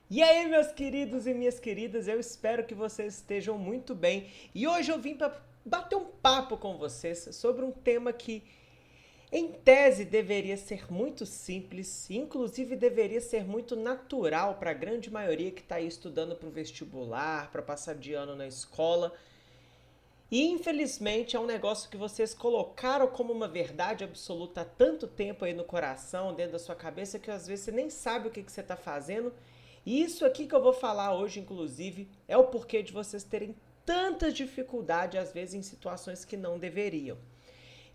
E aí, meus queridos e minhas queridas, eu espero que vocês estejam muito bem. E hoje eu vim para bater um papo com vocês sobre um tema que, em tese, deveria ser muito simples, inclusive deveria ser muito natural para a grande maioria que está aí estudando para o vestibular, para passar de ano na escola. E infelizmente é um negócio que vocês colocaram como uma verdade absoluta há tanto tempo aí no coração, dentro da sua cabeça, que às vezes você nem sabe o que você está fazendo. E isso aqui que eu vou falar hoje, inclusive, é o porquê de vocês terem tanta dificuldade, às vezes, em situações que não deveriam.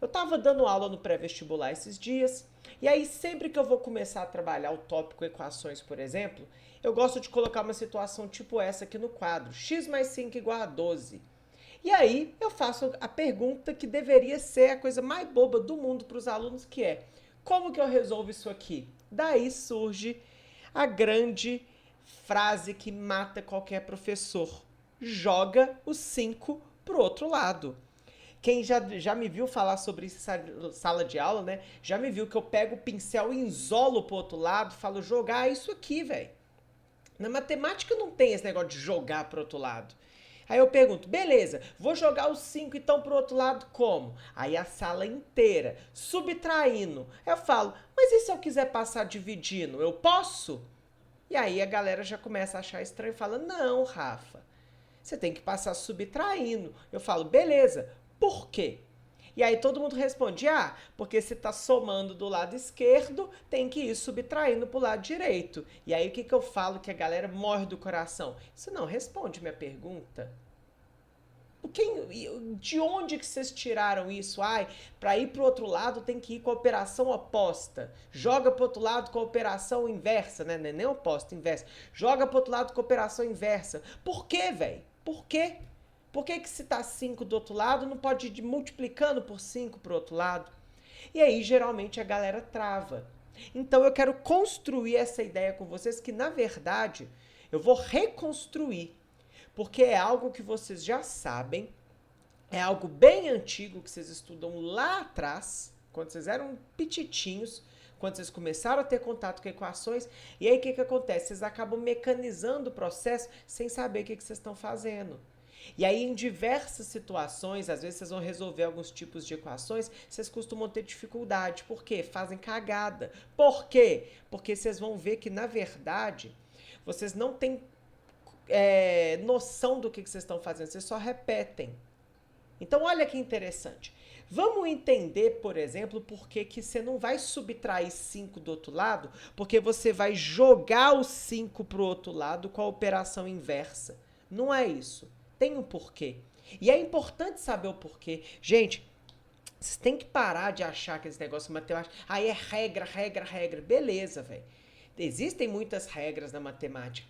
Eu estava dando aula no pré-vestibular esses dias, e aí sempre que eu vou começar a trabalhar o tópico equações, por exemplo, eu gosto de colocar uma situação tipo essa aqui no quadro: x mais 5 igual a 12. E aí eu faço a pergunta que deveria ser a coisa mais boba do mundo para os alunos, que é: como que eu resolvo isso aqui? Daí surge a grande frase que mata qualquer professor: joga o 5 pro outro lado. Quem já me viu falar sobre isso em sala de aula, né? Já me viu que eu pego o pincel e isolo pro outro lado, falo jogar isso aqui, velho. Na matemática não tem esse negócio de jogar pro outro lado. Aí eu pergunto, beleza, vou jogar os 5 então pro outro lado como? Aí a sala inteira, subtraindo. Eu falo, mas e se eu quiser passar dividindo, eu posso? E aí a galera já começa a achar estranho e fala, não, Rafa, você tem que passar subtraindo. Eu falo, beleza, por quê? E aí todo mundo responde, porque se tá somando do lado esquerdo, tem que ir subtraindo pro lado direito. E aí o que, que eu falo que a galera morre do coração? Isso não responde minha pergunta. De onde que vocês tiraram isso? Para ir pro outro lado tem que ir com a operação oposta. Joga pro outro lado com a operação inversa, né? Não é nem oposta, inversa. Joga pro outro lado com a operação inversa. Por quê, velho? Por quê? Por que, que se tá 5 do outro lado não pode ir multiplicando por 5 pro outro lado? E aí geralmente a galera trava. Então eu quero construir essa ideia com vocês que na verdade eu vou reconstruir, porque é algo que vocês já sabem, é algo bem antigo que vocês estudam lá atrás, quando vocês eram pititinhos, quando vocês começaram a ter contato com equações, e aí o que, que acontece? Vocês acabam mecanizando o processo sem saber o que, que vocês estão fazendo. E aí, em diversas situações, às vezes vocês vão resolver alguns tipos de equações, vocês costumam ter dificuldade. Por quê? Fazem cagada. Por quê? Porque vocês vão ver que, na verdade, vocês não têm noção do que vocês estão fazendo, vocês só repetem. Então, olha que interessante. Vamos entender, por exemplo, por que você não vai subtrair 5 do outro lado, porque você vai jogar o 5 para o outro lado com a operação inversa. Não é isso. Tem um porquê. E é importante saber o porquê. Gente, vocês têm que parar de achar que esse negócio matemático. Aí é regra, regra, regra. Beleza, velho. Existem muitas regras na matemática.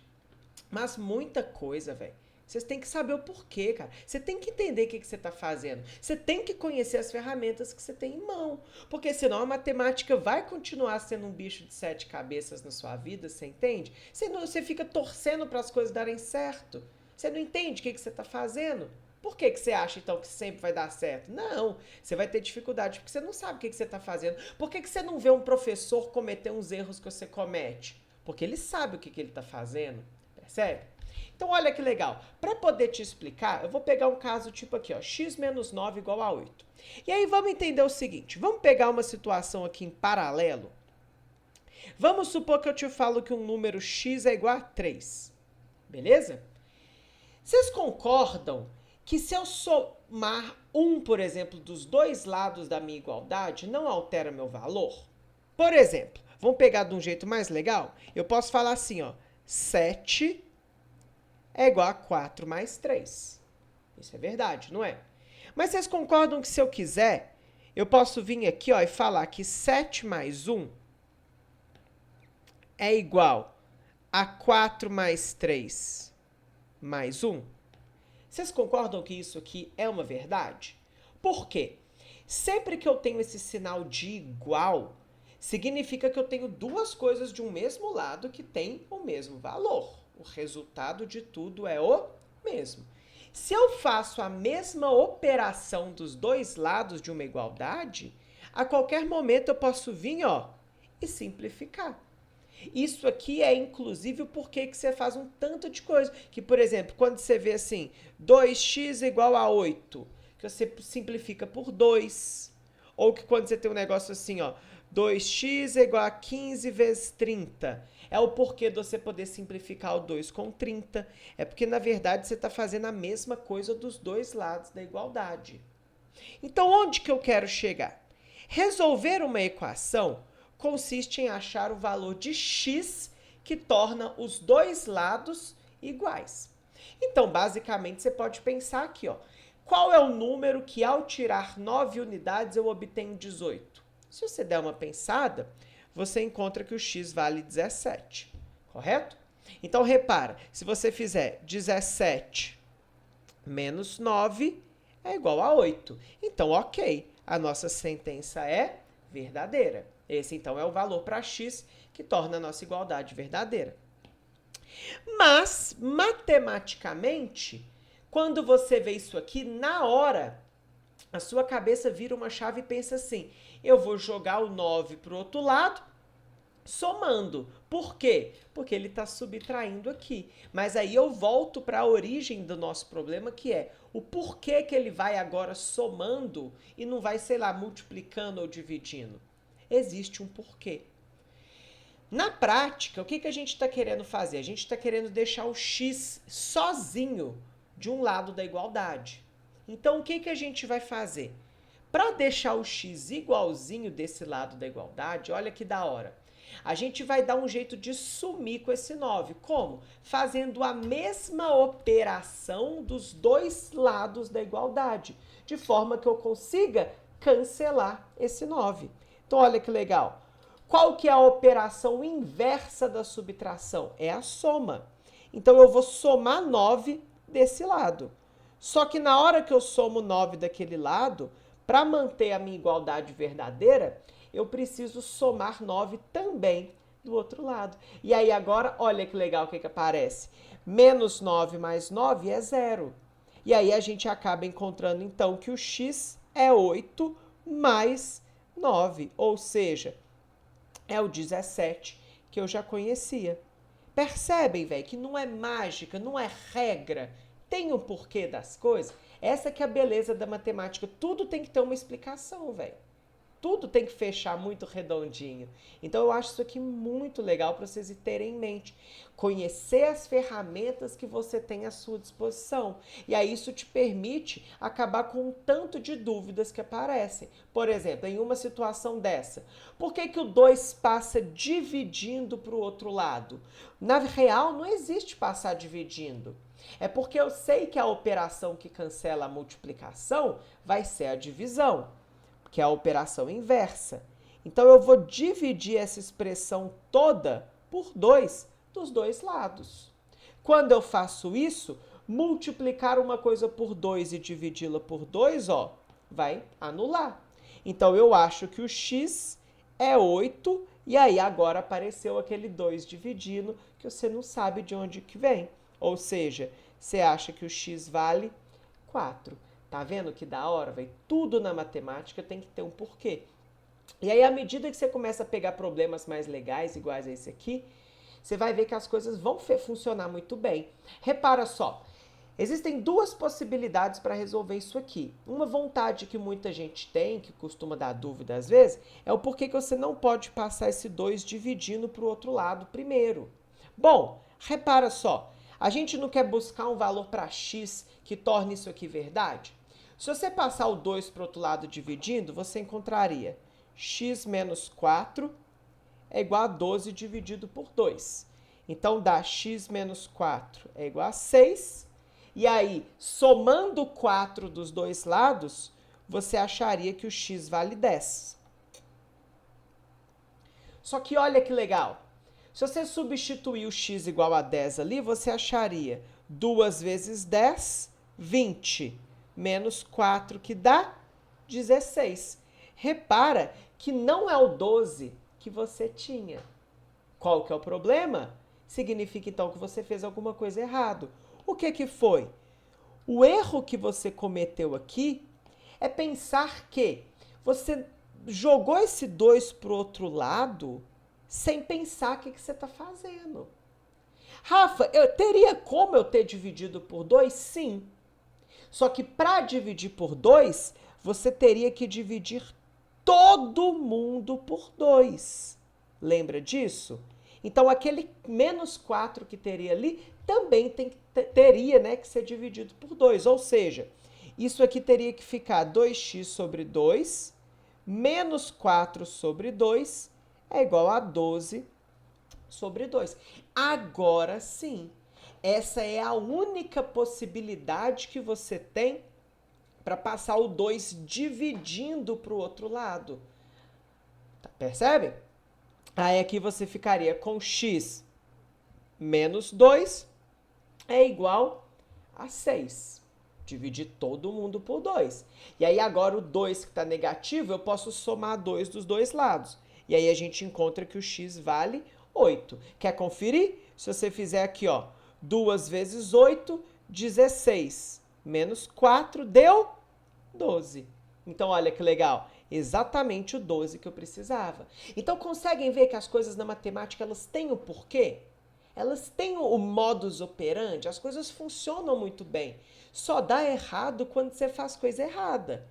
Mas muita coisa, velho. Vocês têm que saber o porquê, cara. Você tem que entender o que você está fazendo. Você tem que conhecer as ferramentas que você tem em mão. Porque senão a matemática vai continuar sendo um bicho de 7 cabeças na sua vida, você entende? Você fica torcendo para as coisas darem certo. Você não entende o que você está fazendo. Por que você acha, então, que sempre vai dar certo? Não, você vai ter dificuldade porque você não sabe o que você está fazendo. Por que você não vê um professor cometer uns erros que você comete? Porque ele sabe o que ele está fazendo. Percebe? Então, olha que legal. Para poder te explicar, eu vou pegar um caso tipo aqui, ó, x menos 9 igual a 8. E aí vamos entender o seguinte, vamos pegar uma situação aqui em paralelo. Vamos supor que eu te falo que um número x é igual a 3. Beleza? Vocês concordam que se eu somar um, por exemplo, dos dois lados da minha igualdade, não altera meu valor? Por exemplo, vamos pegar de um jeito mais legal? Eu posso falar assim, ó, 7 é igual a 4 mais 3. Isso é verdade, não é? Mas vocês concordam que se eu quiser, eu posso vir aqui, ó, e falar que 7 mais 1 é igual a 4 mais 3 mais 1? Vocês concordam que isso aqui é uma verdade? Por quê? Sempre que eu tenho esse sinal de igual, significa que eu tenho duas coisas de um mesmo lado que têm o mesmo valor. O resultado de tudo é o mesmo. Se eu faço a mesma operação dos dois lados de uma igualdade, a qualquer momento eu posso vir, ó, e simplificar. Isso aqui é, inclusive, o porquê que você faz um tanto de coisa. Que, por exemplo, quando você vê assim, 2x igual a 8, que você simplifica por 2. Ou que quando você tem um negócio assim, ó, 2x é igual a 15 vezes 30. É o porquê de você poder simplificar o 2 com 30. É porque, na verdade, você está fazendo a mesma coisa dos dois lados da igualdade. Então, onde que eu quero chegar? Resolver uma equação consiste em achar o valor de x que torna os dois lados iguais. Então, basicamente, você pode pensar aqui, ó. Qual é o número que, ao tirar 9 unidades, eu obtenho 18? Se você der uma pensada, você encontra que o x vale 17, correto? Então, repara, se você fizer 17 menos 9 é igual a 8. Então, ok, a nossa sentença é verdadeira. Esse, então, é o valor para x que torna a nossa igualdade verdadeira. Mas, matematicamente, quando você vê isso aqui, na hora, a sua cabeça vira uma chave e pensa assim, eu vou jogar o 9 para o outro lado, somando. Por quê? Porque ele está subtraindo aqui. Mas aí eu volto para a origem do nosso problema, que é o porquê que ele vai agora somando e não vai, sei lá, multiplicando ou dividindo. Existe um porquê. Na prática, o que a gente está querendo fazer? A gente está querendo deixar o x sozinho de um lado da igualdade. Então, o que a gente vai fazer? Para deixar o x igualzinho desse lado da igualdade, olha que da hora. A gente vai dar um jeito de sumir com esse 9. Como? Fazendo a mesma operação dos dois lados da igualdade, de forma que eu consiga cancelar esse 9. Então, olha que legal. Qual que é a operação inversa da subtração? É a soma. Então, eu vou somar 9 desse lado. Só que na hora que eu somo 9 daquele lado, para manter a minha igualdade verdadeira, eu preciso somar 9 também do outro lado. E aí agora, olha que legal o que aparece. Menos 9 mais 9 é 0. E aí a gente acaba encontrando, então, que o x é 8 mais 9. Ou seja, é o 17 que eu já conhecia. Percebem, velho, que não é mágica, não é regra. Tem um porquê das coisas. Essa que é a beleza da matemática. Tudo tem que ter uma explicação, velho. Tudo tem que fechar muito redondinho. Então, eu acho isso aqui muito legal para vocês terem em mente. Conhecer as ferramentas que você tem à sua disposição. E aí, isso te permite acabar com um tanto de dúvidas que aparecem. Por exemplo, em uma situação dessa, por que o 2 passa dividindo para o outro lado? Na real, não existe passar dividindo. É porque eu sei que a operação que cancela a multiplicação vai ser a divisão, que é a operação inversa. Então, eu vou dividir essa expressão toda por 2 dos dois lados. Quando eu faço isso, multiplicar uma coisa por 2 e dividi-la por 2, ó, vai anular. Então, eu acho que o x é 8, e aí agora apareceu aquele 2 dividindo, que você não sabe de onde que vem. Ou seja, você acha que o x vale 4. Tá vendo que da hora, velho? Tudo na matemática tem que ter um porquê. E aí, à medida que você começa a pegar problemas mais legais, iguais a esse aqui, você vai ver que as coisas vão funcionar muito bem. Repara só, existem duas possibilidades para resolver isso aqui. Uma vontade que muita gente tem, que costuma dar dúvida às vezes, é o porquê que você não pode passar esse 2 dividindo para o outro lado primeiro. Bom, repara só, a gente não quer buscar um valor para x que torne isso aqui verdade? Se você passar o 2 para o outro lado dividindo, você encontraria x menos 4 é igual a 12 dividido por 2. Então, dá x menos 4 é igual a 6. E aí, somando 4 dos dois lados, você acharia que o x vale 10. Só que olha que legal. Se você substituir o x igual a 10 ali, você acharia 2 vezes 10, 20. Menos 4, que dá 16. Repara que não é o 12 que você tinha. Qual que é o problema? Significa, então, que você fez alguma coisa errado. O que foi? O erro que você cometeu aqui é pensar que você jogou esse 2 para o outro lado sem pensar o que você está fazendo. Rafa, eu teria como eu ter dividido por 2? Sim. Só que para dividir por 2, você teria que dividir todo mundo por 2. Lembra disso? Então, aquele menos 4 que teria ali também teria, né, que ser dividido por 2. Ou seja, isso aqui teria que ficar 2x sobre 2 menos 4 sobre 2 é igual a 12 sobre 2. Agora sim, essa é a única possibilidade que você tem para passar o 2 dividindo para o outro lado. Tá, percebe? Aí aqui você ficaria com x menos 2 é igual a 6. Dividir todo mundo por 2. E aí agora o 2 que está negativo, eu posso somar 2 dos dois lados. E aí a gente encontra que o x vale 8. Quer conferir? Se você fizer aqui, ó, 2 vezes 8, 16. Menos 4 deu 12. Então, olha que legal. Exatamente o 12 que eu precisava. Então, conseguem ver que as coisas na matemática, elas têm o porquê? Elas têm o modus operandi, as coisas funcionam muito bem. Só dá errado quando você faz coisa errada.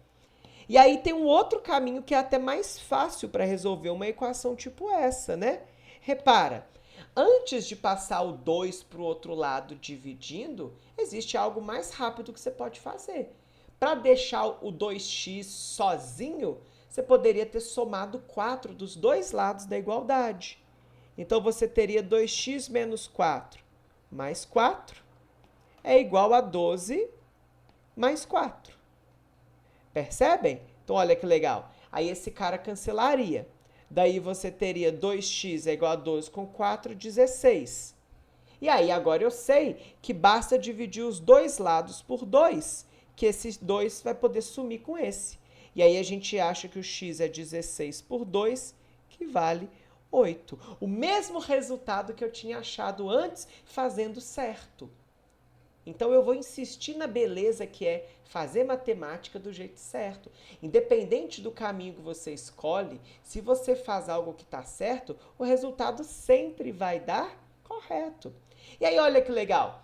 E aí tem um outro caminho que é até mais fácil para resolver uma equação tipo essa, né? Repara, antes de passar o 2 para o outro lado dividindo, existe algo mais rápido que você pode fazer. Para deixar o 2x sozinho, você poderia ter somado 4 dos dois lados da igualdade. Então, você teria 2x menos 4 mais 4 é igual a 12 mais 4. Percebem? Então, olha que legal. Aí, esse cara cancelaria. Daí, você teria 2x é igual a 12 com 4, 16. E aí, agora eu sei que basta dividir os dois lados por 2, que esses 2 vai poder sumir com esse. E aí, a gente acha que o x é 16 por 2, que vale 8. O mesmo resultado que eu tinha achado antes, fazendo certo. Então, eu vou insistir na beleza que é fazer matemática do jeito certo. Independente do caminho que você escolhe, se você faz algo que está certo, o resultado sempre vai dar correto. E aí, olha que legal.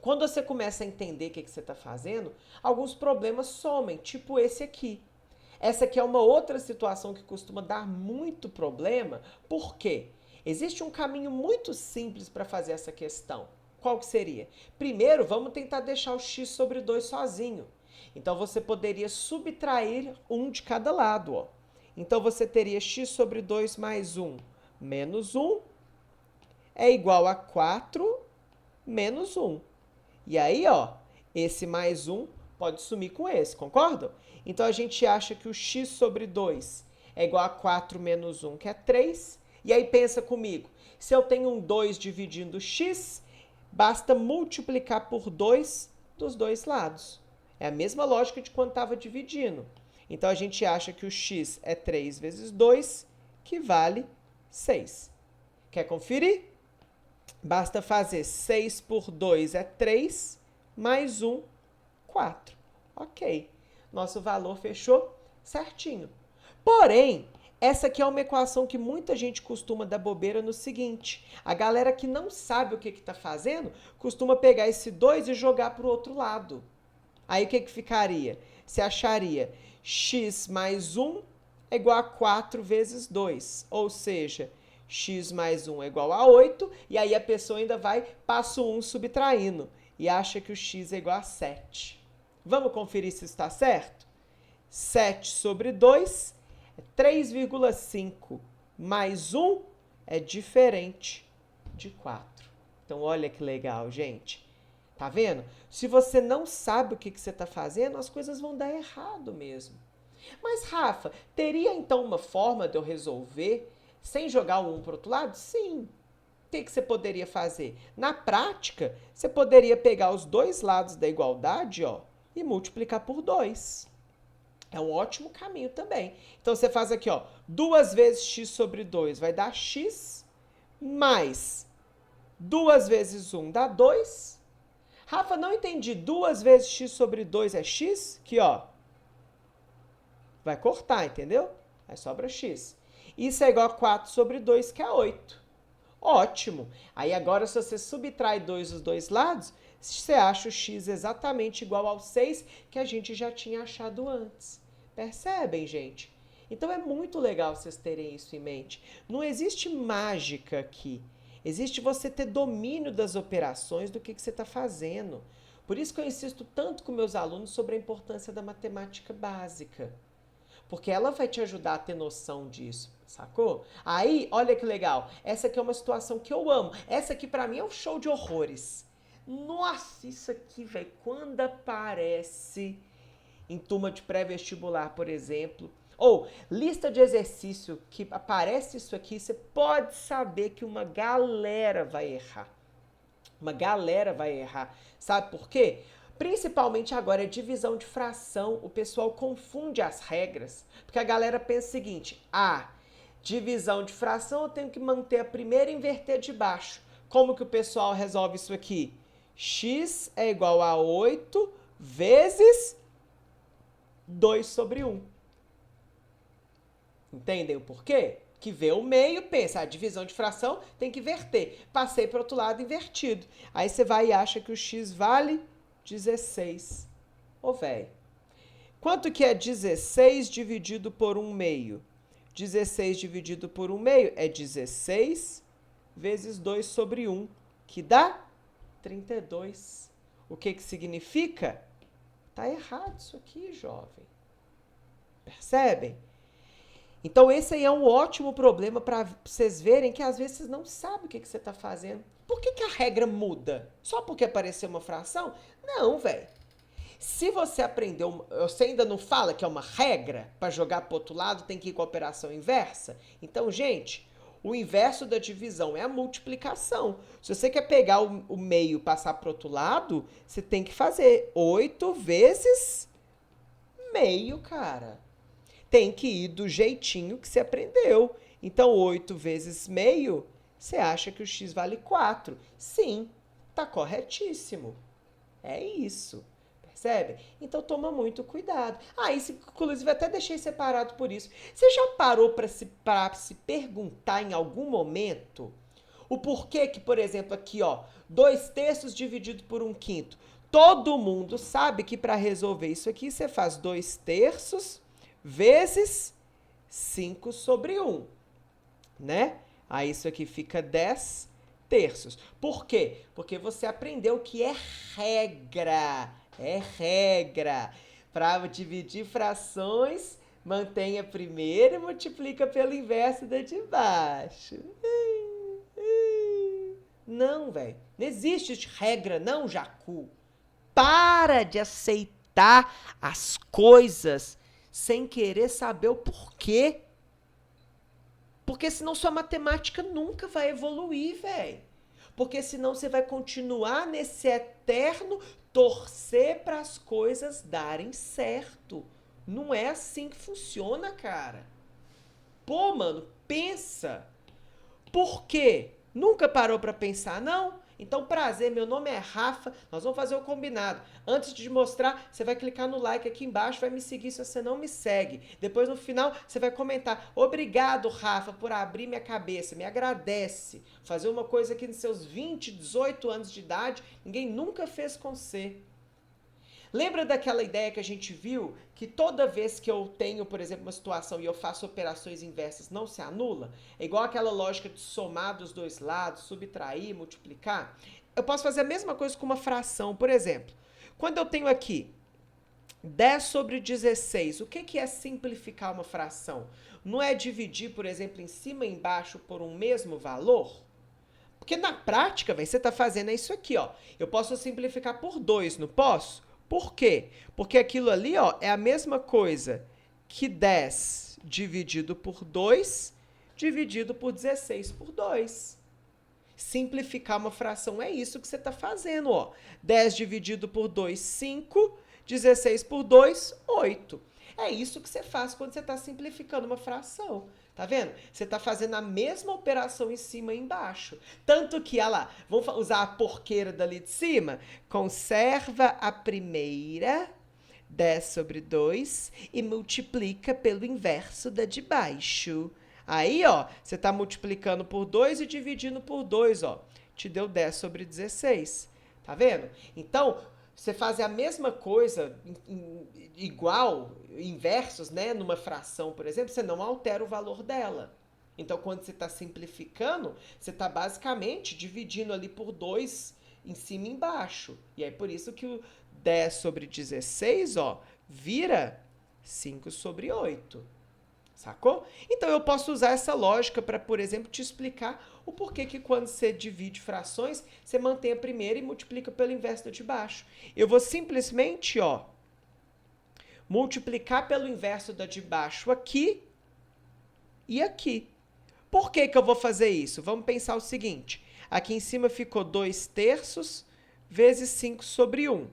Quando você começa a entender o que você está fazendo, alguns problemas somem, tipo esse aqui. Essa aqui é uma outra situação que costuma dar muito problema. Por quê? Existe um caminho muito simples para fazer essa questão. Qual que seria? Primeiro, vamos tentar deixar o x sobre 2 sozinho. Então, você poderia subtrair um de cada lado. Ó. Então, você teria x sobre 2 mais 1 menos 1 é igual a 4 menos 1. E aí, ó, esse mais 1 pode sumir com esse, concordam? Então, a gente acha que o x sobre 2 é igual a 4 menos 1, que é 3. E aí, pensa comigo. Se eu tenho um 2 dividindo x, basta multiplicar por 2 dos dois lados. É a mesma lógica de quando estava dividindo. Então, a gente acha que o x é 3 vezes 2, que vale 6. Quer conferir? Basta fazer 6 por 2 é 3, mais 1, 4. Ok. Nosso valor fechou certinho. Porém, essa aqui é uma equação que muita gente costuma dar bobeira no seguinte. A galera que não sabe o que está fazendo, costuma pegar esse 2 e jogar para o outro lado. Aí o que ficaria? Você acharia x mais 1 é igual a 4 vezes 2. Ou seja, x mais 1 é igual a 8. E aí a pessoa ainda vai, passa o 1 subtraindo. E acha que o x é igual a 7. Vamos conferir se está certo? 7 sobre 2 é 3,5 mais 1 é diferente de 4. Então, olha que legal, gente. Tá vendo? Se você não sabe o que você está fazendo, as coisas vão dar errado mesmo. Mas, Rafa, teria então uma forma de eu resolver sem jogar o 1 para o outro lado? Sim. O que você poderia fazer? Na prática, você poderia pegar os dois lados da igualdade, ó, e multiplicar por 2. É um ótimo caminho também. Então, você faz aqui, ó, 2 vezes x sobre 2 vai dar x, mais 2 vezes 1 dá 2. Rafa, não entendi. 2 vezes x sobre 2 é x? Aqui, ó. Vai cortar, entendeu? Aí sobra x. Isso é igual a 4 sobre 2, que é 8. Ótimo! Aí agora, se você subtrai 2 dos dois lados, você acha o x exatamente igual ao 6, que a gente já tinha achado antes. Percebem, gente? Então é muito legal vocês terem isso em mente. Não existe mágica aqui. Existe você ter domínio das operações, do que você está fazendo. Por isso que eu insisto tanto com meus alunos sobre a importância da matemática básica. Porque ela vai te ajudar a ter noção disso, sacou? Aí, olha que legal. Essa aqui é uma situação que eu amo. Essa aqui pra mim é um show de horrores. Nossa, isso aqui, velho, quando aparece em turma de pré-vestibular, por exemplo, ou lista de exercício que aparece isso aqui, você pode saber que uma galera vai errar. Uma galera vai errar. Sabe por quê? Principalmente agora é divisão de fração. O pessoal confunde as regras. Porque a galera pensa o seguinte: divisão de fração eu tenho que manter a primeira e inverter de baixo. Como que o pessoal resolve isso aqui? X é igual a 8 vezes 2 sobre 1. Entendem o porquê? Que vê o meio, pensa, a divisão de fração tem que inverter. Passei para o outro lado invertido. Aí você vai e acha que o x vale 16. Ô, velho. Quanto que é 16 dividido por 1 meio? 16 dividido por 1 meio é 16 vezes 2 sobre 1, que dá 32. O que significa? Tá errado isso aqui, jovem. Percebem? Então, esse aí é um ótimo problema para vocês verem que às vezes vocês não sabem o que você está fazendo. Por que a regra muda? Só porque apareceu uma fração? Não, velho. Se você aprendeu, você ainda não fala que é uma regra para jogar para o outro lado, tem que ir com a operação inversa? Então, gente, o inverso da divisão é a multiplicação. Se você quer pegar o meio e passar para o outro lado, você tem que fazer 8 vezes meio, cara. Tem que ir do jeitinho que você aprendeu. Então, 8 vezes meio, você acha que o x vale 4. Sim, tá corretíssimo. É isso. Percebe? Então, toma muito cuidado. Isso, inclusive, até deixei separado por isso. Você já parou para se perguntar em algum momento o porquê que, por exemplo, aqui, 2/3 dividido por 1/5. Todo mundo sabe que para resolver isso aqui, você faz 2/3 vezes 5 sobre 1, né? Aí isso aqui fica 10/3. Por quê? Porque você aprendeu que é regra. É regra. Para dividir frações, mantenha primeiro e multiplica pelo inverso da de baixo. Não, velho. Não existe regra, não, Jacu. Para de aceitar as coisas sem querer saber o porquê. Porque senão sua matemática nunca vai evoluir, velho. Porque senão você vai continuar nesse eterno torcer para as coisas darem certo. Não é assim que funciona, cara. Pô, mano, pensa. Por quê? Nunca parou para pensar, não? Então, prazer, meu nome é Rafa, nós vamos fazer o combinado. Antes de te mostrar, você vai clicar no like aqui embaixo, vai me seguir se você não me segue. Depois, no final, você vai comentar: obrigado, Rafa, por abrir minha cabeça, me agradece. Fazer uma coisa que nos seus 20, 18 anos de idade, ninguém nunca fez com você. Lembra daquela ideia que a gente viu que toda vez que eu tenho, por exemplo, uma situação e eu faço operações inversas, não se anula? É igual aquela lógica de somar dos dois lados, subtrair, multiplicar. Eu posso fazer a mesma coisa com uma fração. Por exemplo, quando eu tenho aqui 10 sobre 16, o que é simplificar uma fração? Não é dividir, por exemplo, em cima e embaixo por um mesmo valor? Porque na prática, você está fazendo isso aqui, ó. Eu posso simplificar por 2, não posso? Por quê? Porque aquilo ali, é a mesma coisa que 10 dividido por 2 dividido por 16 por 2. Simplificar uma fração é isso que você está fazendo, ó. 10 dividido por 2, 5. 16 por 2, 8. É isso que você faz quando você está simplificando uma fração. Tá vendo? Você está fazendo a mesma operação em cima e embaixo. Tanto que, olha lá, vamos usar a porqueira dali de cima? Conserva a primeira, 10 sobre 2, e multiplica pelo inverso da de baixo. Aí, ó, você está multiplicando por 2 e dividindo por 2, ó. Te deu 10 sobre 16. Tá vendo? Então, você faz a mesma coisa, igual, inversos, né? Numa fração, por exemplo, você não altera o valor dela. Então, quando você está simplificando, você está basicamente dividindo ali por 2 em cima e embaixo. E aí, por isso que o 10 sobre 16, ó, vira 5 sobre 8. Sacou? Então eu posso usar essa lógica para, por exemplo, te explicar o porquê que quando você divide frações, você mantém a primeira e multiplica pelo inverso da de baixo. Eu vou simplesmente, ó, multiplicar pelo inverso da de baixo aqui e aqui. Por que que eu vou fazer isso? Vamos pensar o seguinte. Aqui em cima ficou 2/3 vezes 5 sobre 1.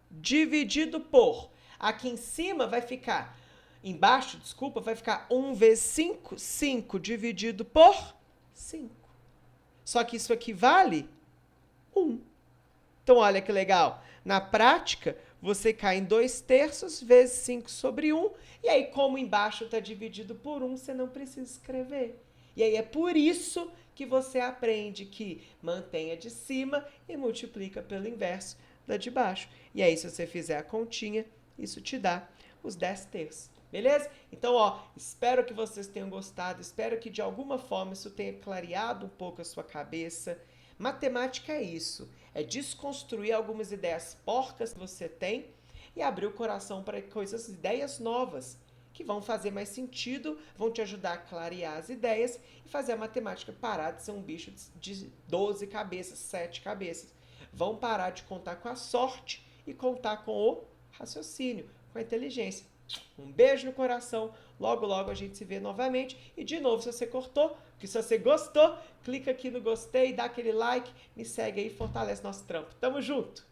Dividido por... Aqui em cima vai ficar... Embaixo, desculpa, vai ficar 1 vezes 5. 5 dividido por 5. Só que isso aqui vale 1. Então, olha que legal. Na prática, você cai em 2/3 vezes 5 sobre 1. E aí, como embaixo está dividido por 1, você não precisa escrever. E aí, é por isso que você aprende que mantenha de cima e multiplica pelo inverso da de baixo. E aí, se você fizer a continha, isso te dá os 10/3. Beleza? Então, ó, espero que vocês tenham gostado, espero que de alguma forma isso tenha clareado um pouco a sua cabeça. Matemática é isso, é desconstruir algumas ideias porcas que você tem e abrir o coração para coisas, ideias novas, que vão fazer mais sentido, vão te ajudar a clarear as ideias e fazer a matemática parar de ser um bicho de 12 cabeças, 7 cabeças. Vão parar de contar com a sorte e contar com o raciocínio, com a inteligência. Um beijo no coração, logo logo a gente se vê novamente. E de novo, se você cortou, porque se você gostou, clica aqui no gostei, dá aquele like, me segue aí, fortalece nosso trampo. Tamo junto!